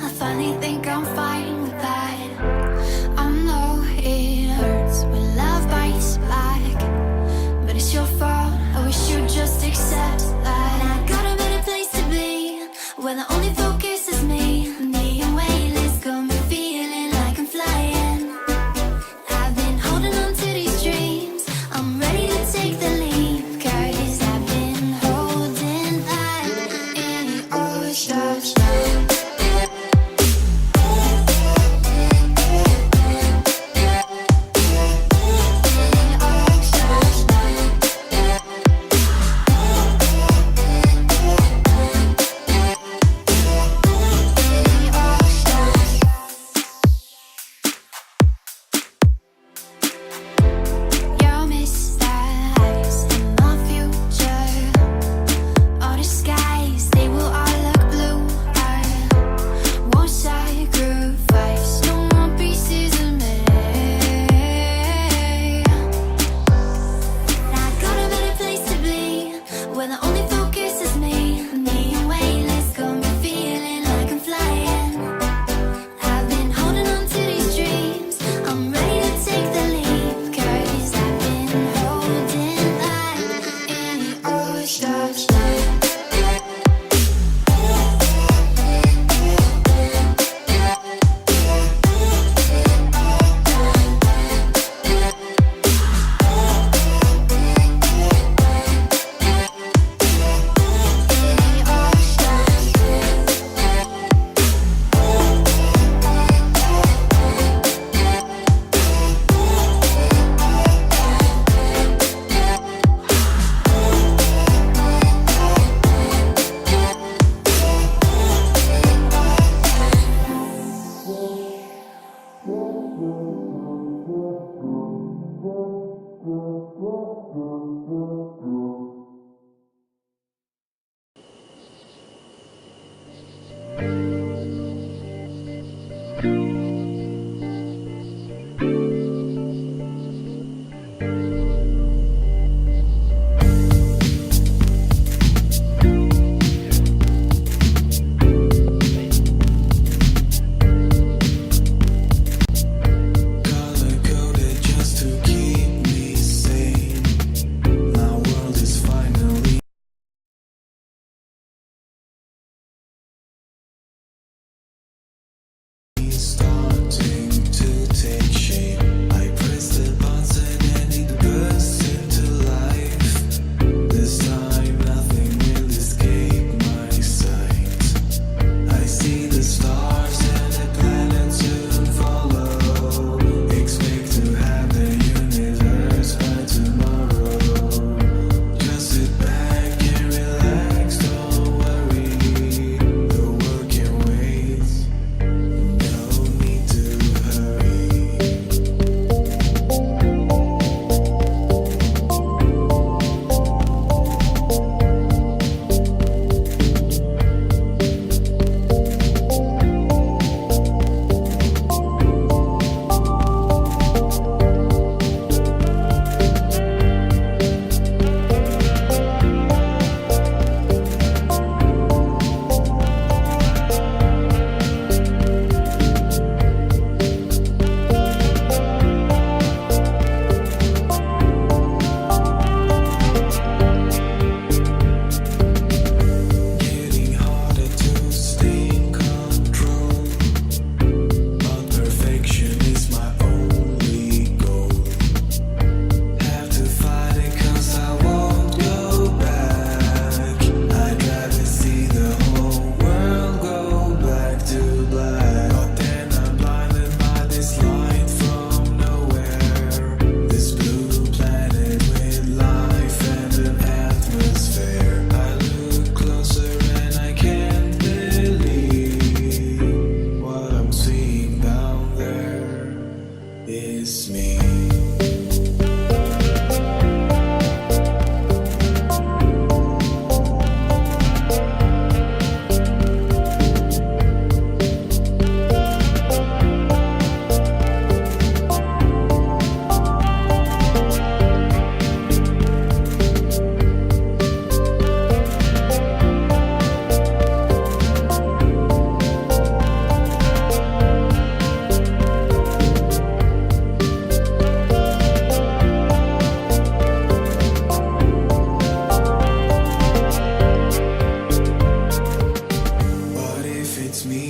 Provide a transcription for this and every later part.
I finally think I'm fine with that. I know it hurts when love bites back, but it's your fault. I wish you'd just accept that. I got a better place to be, where the only focus is me. The weightless got me feeling like I'm flying. I've been holding on to these dreams. I'm ready to take the leap, 'cause I've been holding that in your stars.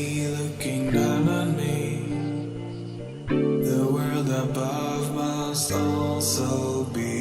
sea looking down on me. The world above must also be